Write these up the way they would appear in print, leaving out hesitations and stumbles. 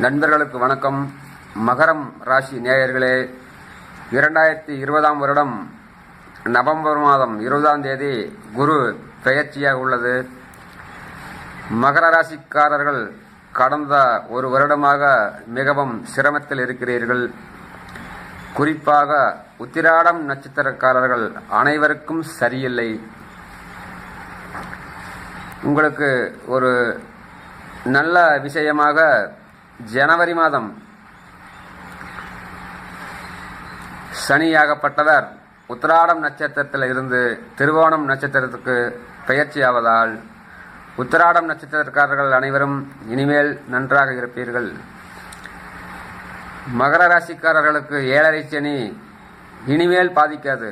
நண்பர்களுக்கு வணக்கம். மகரம் ராசி நேயர்களே, 2020 வருடம் நவம்பர் மாதம் 20ஆம் தேதி குரு பெயர்ச்சியாக உள்ளது. மகர ராசிக்காரர்கள் கடந்த ஒரு வருடமாக மிகவும் சிரமத்தில் இருக்கிறீர்கள். குறிப்பாக உத்திராடம் நட்சத்திரக்காரர்கள் அனைவருக்கும் சரியில்லை. உங்களுக்கு ஒரு நல்ல விஷயமாக ஜனவரி மாதம் சனியாகப்பட்டவர் உத்திராடம் நட்சத்திரத்தில் இருந்து திருவோணம் நட்சத்திரத்துக்கு பெயர்ச்சி ஆவதால் உத்திராடம் நட்சத்திரக்காரர்கள் அனைவரும் இனிமேல் நன்றாக இருப்பீர்கள். மகர ராசிக்காரர்களுக்கு 7.5 சனி இனிமேல் பாதிக்காது.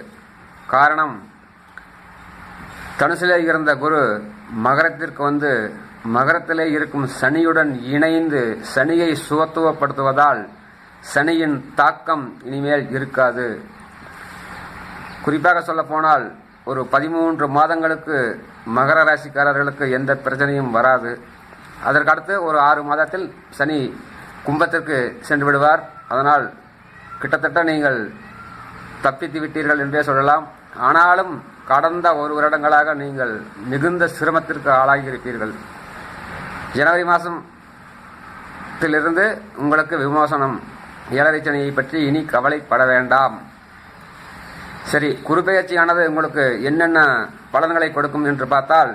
காரணம், தனுசிலே இருந்த குரு மகரத்திற்கு வந்து மகரத்திலே இருக்கும் சனியுடன் இணைந்து சனியை சுகத்துவப்படுத்துவதால் சனியின் தாக்கம் இனிமேல் இருக்காது. குறிப்பாக சொல்ல போனால் ஒரு 13 மாதங்களுக்கு மகர ராசிக்காரர்களுக்கு எந்த பிரச்சனையும் வராது. அதற்கடுத்து ஒரு 6 மாதத்தில் சனி கும்பத்திற்கு சென்று விடுவார். அதனால் கிட்டத்தட்ட நீங்கள் தப்பித்து விட்டீர்கள் என்றே சொல்லலாம். ஆனாலும் கடந்த ஒரு வருடங்களாக நீங்கள் மிகுந்த சிரமத்திற்கு ஆளாகியிருப்பீர்கள். ஜனவரி மாதத்திலிருந்து உங்களுக்கு விமோசனம், 7.5 சனியை பற்றி இனி கவலைப்பட வேண்டாம். சரி, குரு பெயர்ச்சியானது உங்களுக்கு என்னென்ன பலன்களை கொடுக்கும் என்று பார்த்தால்,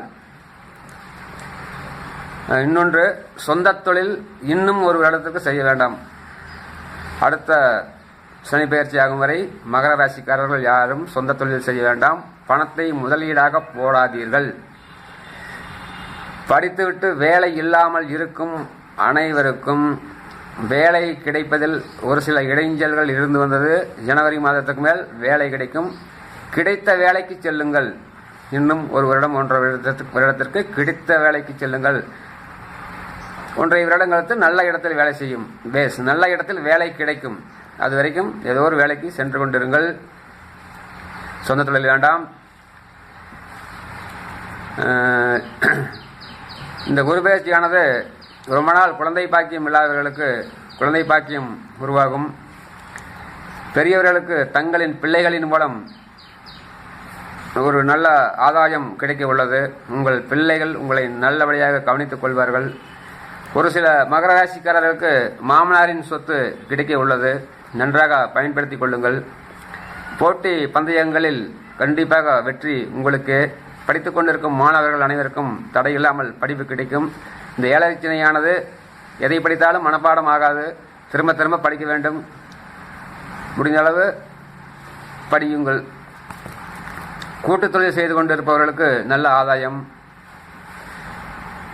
இன்னொன்று, சொந்த தொழில் இன்னும் ஒரு வருடத்துக்கு செய்ய வேண்டாம். அடுத்த சனி பெயர்ச்சி ஆகும் வரை மகர ராசிக்காரர்கள் யாரும் சொந்த தொழில் செய்ய வேண்டாம். பணத்தை முதலீடாக போடாதீர்கள். படித்துவிட்டு வேலை இல்லாமல் இருக்கும் அனைவருக்கும் வேலை கிடைப்பதில் ஒரு சில இடைஞ்சல்கள் இருந்து வந்தது. ஜனவரி மாதத்துக்கு மேல் வேலை கிடைக்கும். கிடைத்த வேலைக்கு செல்லுங்கள். இன்னும் ஒரு வருடம் 1.5 வருடத்திற்கு கிடைத்த வேலைக்கு செல்லுங்கள். 1.5 வருடங்களுக்கு நல்ல இடத்தில் வேலை செய்யும். நல்ல இடத்தில் வேலை கிடைக்கும். அது வரைக்கும் ஏதோ ஒரு வேலைக்கு சென்று கொண்டிருங்கள். சொந்த தொழில் வேண்டாம். இந்த குரு பெயர்ச்சியானது ரொம்ப நாள் குழந்தை பாக்கியம் இல்லாதவர்களுக்கு குழந்தை பாக்கியம் உருவாகும். பெரியவர்களுக்கு தங்களின் பிள்ளைகளின் மூலம் ஒரு நல்ல ஆதாயம் கிடைக்க உள்ளது. உங்கள் பிள்ளைகள் உங்களை நல்லபடியாக கவனித்துக் கொள்வார்கள். ஒரு சில மகர ராசிக்காரர்களுக்கு மாமனாரின் சொத்து கிடைக்க உள்ளது. நன்றாக பயன்படுத்திக் கொள்ளுங்கள். போட்டி பந்தயங்களில் கண்டிப்பாக வெற்றி உங்களுக்கு. படித்துக் கொண்டிருக்கும் மாணவர்கள் அனைவருக்கும் தடையில்லாமல் படிப்பு கிடைக்கும். இந்த 7.5 சனியானது எதை படித்தாலும் மனப்பாடம் ஆகாது. திரும்ப திரும்ப படிக்க வேண்டும். முடிந்த அளவு படியுங்கள். கூட்டுத் தொழில் செய்து கொண்டிருப்பவர்களுக்கு நல்ல ஆதாயம்.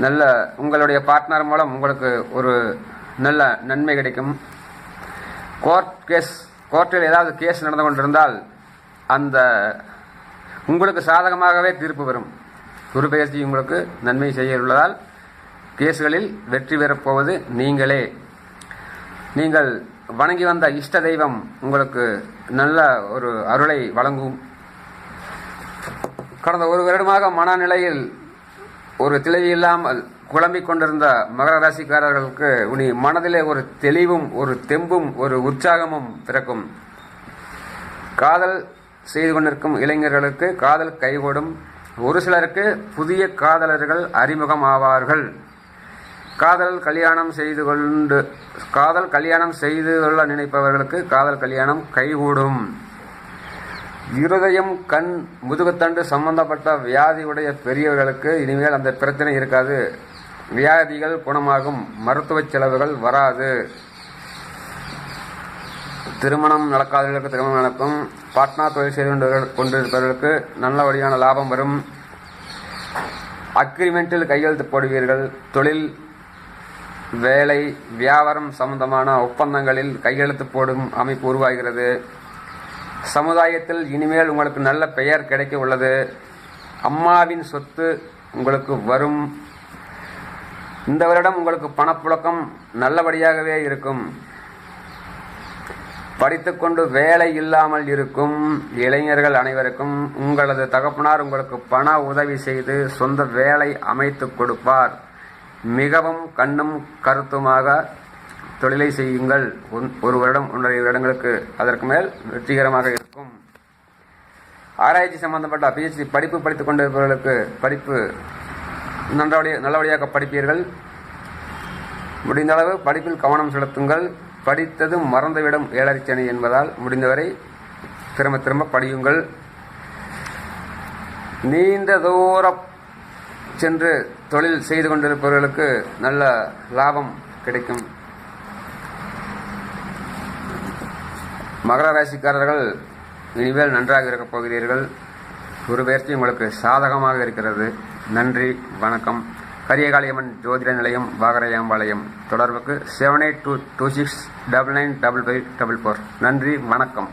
நல்ல உங்களுடைய பார்ட்னர் மூலம் உங்களுக்கு ஒரு நல்ல நன்மை கிடைக்கும். கோர்ட்டில் ஏதாவது கேஸ் நடந்து கொண்டிருந்தால் அந்த உங்களுக்கு சாதகமாகவே தீர்ப்பு வரும். குரு பெயர்ச்சி உங்களுக்கு நன்மை செய்ய உள்ளதால் கேஸ்களில் வெற்றி பெறப்போவது நீங்களே. நீங்கள் வணங்கி வந்த இஷ்ட தெய்வம் உங்களுக்கு நல்ல ஒரு அருளை வழங்கும். கடந்த ஒரு வருடமாக மனநிலையில் ஒரு தெளிவு இல்லாமல் குழம்பிக் கொண்டிருந்த மகர ராசிக்காரர்களுக்கு உனி மனதிலே ஒரு தெளிவும் ஒரு தெம்பும் ஒரு உற்சாகமும் பிறக்கும். காதல் செய்து கொண்டிருக்கும் இளைஞர்களுக்கு காதல் கைகூடும். ஒரு சிலருக்கு புதிய காதலர்கள் அறிமுகம் ஆவார்கள். காதல் கல்யாணம் செய்து கொள்ள நினைப்பவர்களுக்கு காதல் கல்யாணம் கைகூடும். இருதயம், கண், முதுகுத்தண்டு சம்பந்தப்பட்ட வியாதியுடைய பெரியவர்களுக்கு இனிமேல் அந்த பிரச்சனை இருக்காது. வியாதிகள் குணமாகும். மருத்துவ செலவுகள் வராது. திருமணம் நடக்காதவர்களுக்கு திருமணம் நடக்கும். பார்ட்னர் தொழில் செய்து கொண்டிருப்பவர்களுக்கு நல்லபடியான லாபம் வரும். அக்ரிமெண்டில் கையெழுத்து போடுவீர்கள். தொழில், வேலை, வியாபாரம் சம்பந்தமான ஒப்பந்தங்களில் கையெழுத்து போடும் அமைப்பு உருவாகிறது. சமுதாயத்தில் இனிமேல் உங்களுக்கு நல்ல பெயர் கிடைக்க உள்ளது. அம்மாவின் சொத்து உங்களுக்கு வரும். இந்த வருடம் உங்களுக்கு பணப்புழக்கம் நல்லபடியாகவே இருக்கும். படித்துக்கொண்டு வேலை இல்லாமல் இருக்கும் இளைஞர்கள் அனைவருக்கும் உங்களது தகப்பனார் உங்களுக்கு பண உதவி செய்து சொந்த வேலை அமைத்து கொடுப்பார். மிகவும் கண்ணும் கருத்துமாக தொழிலை செய்யுங்கள். 1 வருடம் 1.5 வருடங்களுக்கு அதற்கு மேல் வெற்றிகரமாக இருக்கும். ஆராய்ச்சி சம்பந்தப்பட்ட PhD படிப்பு படித்துக் கொண்டிருப்பவர்களுக்கு படிப்பு நல்லபடியாக படிப்பீர்கள். முடிந்த அளவு படிப்பில் கவனம் செலுத்துங்கள். படித்ததும் மறந்துவிடும் 7.5 சனி என்பதால் முடிந்தவரை திரும்ப படியுங்கள். நீண்ட தூரம் சென்று தொழில் செய்து கொண்டிருப்பவர்களுக்கு நல்ல லாபம் கிடைக்கும். மகர ராசிக்காரர்கள் இனிமேல் நன்றாக இருக்கப் போகிறீர்கள். குரு பெயர்ச்சி உங்களுக்கு சாதகமாக இருக்கிறது. நன்றி, வணக்கம். கரியகாளியம்மன் ஜோதிட நிலையம், வாகரையாம்பாளையம். தொடர்புக்கு 782269955544. நன்றி, வணக்கம்.